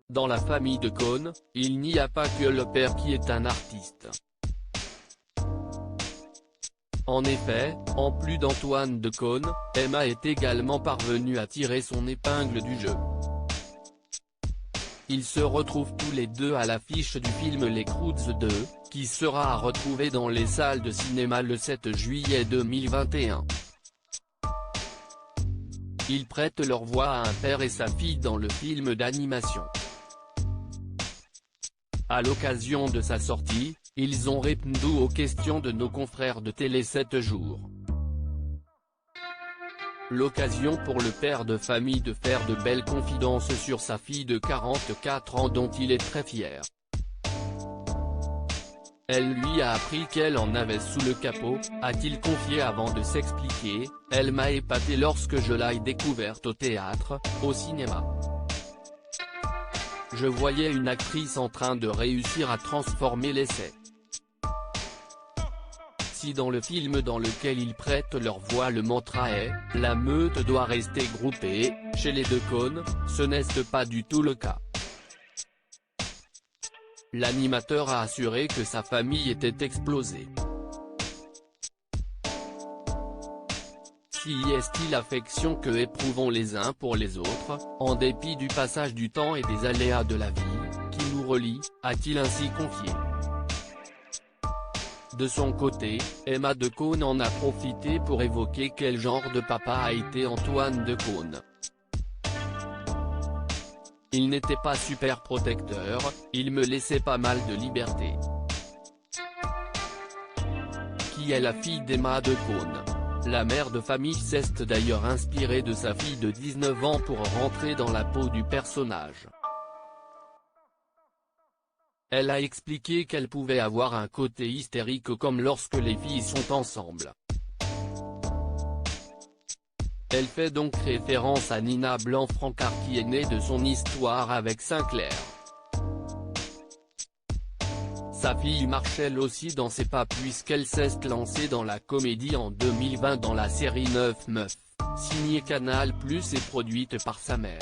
Dans la famille de Cohn, il n'y a pas que le père qui est un artiste. En effet, en plus d'Antoine de Caunes, Emma est également parvenue à tirer son épingle du jeu. Ils se retrouvent tous les deux à l'affiche du film Les Croods 2, qui sera à retrouver dans les salles de cinéma le 7 juillet 2021. Ils prêtent leur voix à un père et sa fille dans le film d'animation. À l'occasion de sa sortie, ils ont répondu aux questions de nos confrères de Télé 7 jours. L'occasion pour le père de famille de faire de belles confidences sur sa fille de 44 ans dont il est très fier. Elle lui a appris qu'elle en avait sous le capot, a-t-il confié avant de s'expliquer, elle m'a épaté lorsque je l'ai découverte au théâtre, au cinéma. Je voyais une actrice en train de réussir à transformer l'essai. Si dans le film dans lequel ils prêtent leur voix le mantra est « La meute doit rester groupée », chez les de Caunes, ce n'est pas du tout le cas. L'animateur a assuré que sa famille était explosée. Si est-il l'affection que éprouvons les uns pour les autres, en dépit du passage du temps et des aléas de la vie, qui nous relient, a-t-il ainsi confié. De son côté, Emma de Caunes en a profité pour évoquer quel genre de papa a été Antoine de Caunes. Il n'était pas super protecteur, il me laissait pas mal de liberté. Qui est la fille d'Emma de Caunes? La mère de famille s'est d'ailleurs inspirée de sa fille de 19 ans pour rentrer dans la peau du personnage. Elle a expliqué qu'elle pouvait avoir un côté hystérique comme lorsque les filles sont ensemble. Elle fait donc référence à Nina Blanc-Francard qui est née de son histoire avec Sinclair. Sa fille marche elle aussi dans ses pas puisqu'elle s'est lancée dans la comédie en 2020 dans la série 9 Meufs, signée Canal+ et produite par sa mère.